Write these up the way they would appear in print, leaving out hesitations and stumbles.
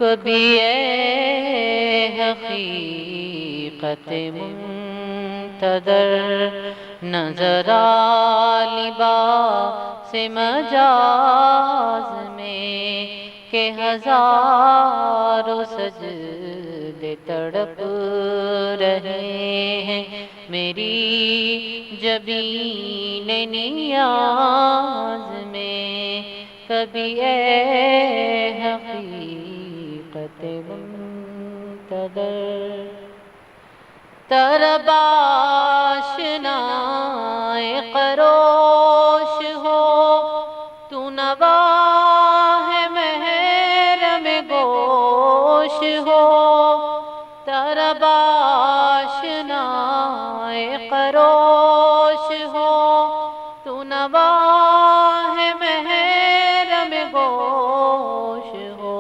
کبھی اے حقیقت منتظر نظر آ لباس مجاز میں کہ ہزاروں سجدے تڑپ رہے ہیں میری جبین نیاز میں کبھی اے حقیقت منتظر طرب آشنائے خروش ہو تو نواح محرم گوش ہو طرب آشنائے خروش ہو تو نواح محرم گوش ہو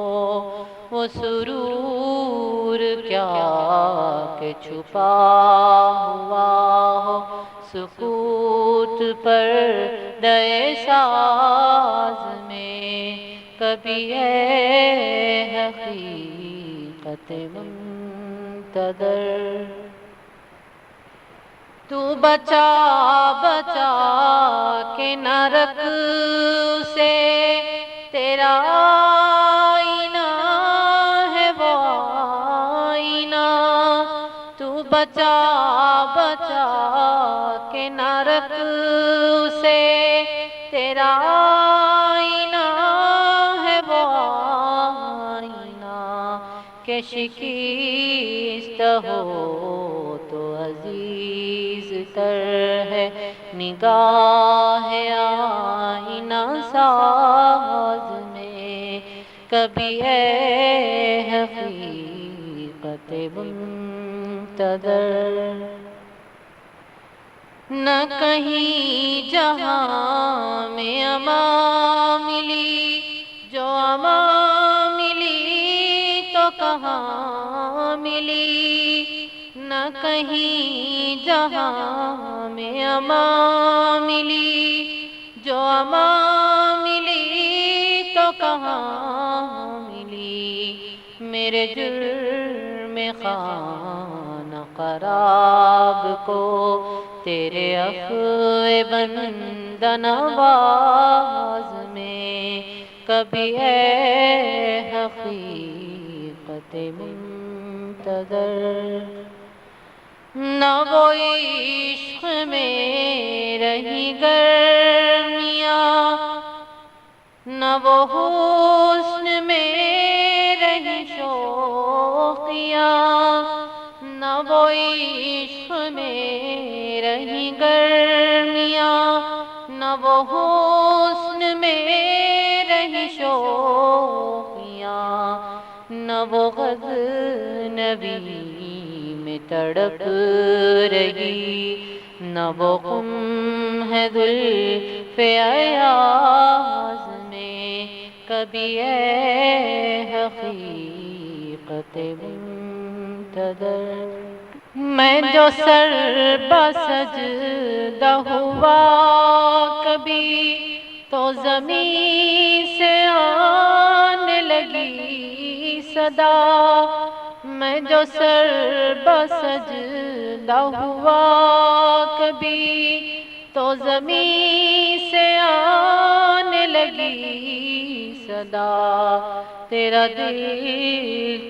وہ سرور کیا کہ چھپا ہوا ہو سکوت پر دے ساز میں کبھی اے حقیقت منتظر تو بچا بچا کے نہ رکھ سے تیرا آئینہ ہے وہ آئینہ تو بچا بچا کے نہ رکھ سے تیرا آئینہ ہے وہ آئینہ کہ شکست ہو تو عزیز تر ہے نگاہ آئینہ ساز میں کبھی اے حقیقت منتظر نہ کہیں جہاں میں امان ملی جو امان ملی تو کہاں ملی نہ کہیں جہاں میں امان ملی جو امان ملی تو کہاں ملی میرے جرم خانہ خراب کو تیرے عفو بندہ نواز میں کبھی اے حقیقت منتظر نہ وہ عشق میں رہی گرمیاں نہ وہ حسن میں رہی شوقیاں نہ وہ عشق میں رہی گرمیاں نہ وہ حسن میں رہی شوقیاں نہ وہ غزنوی میں تڑپ رہی نہ وہ خم ہے زلف ایاز میں کبھی اے حقیقت منتظر میں جو سر بسجدہ ہوا کبھی تو زمین سے آنے لگی صدا میں جو سر بسجدہ ہوا کبھی تو زمین سے آنے لگی صدا تیرا دل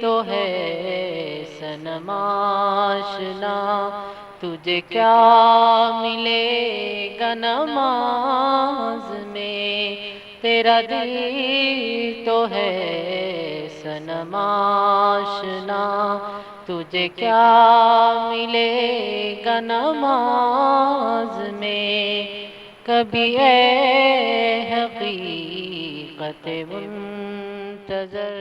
تو ہے صنم آشنا تجھے کیا ملے گا نماز میں تیرا دل تو ہے صنم آشنا تجھے کیا ملے گا نماز میں کبھی اے حقیقت منتظر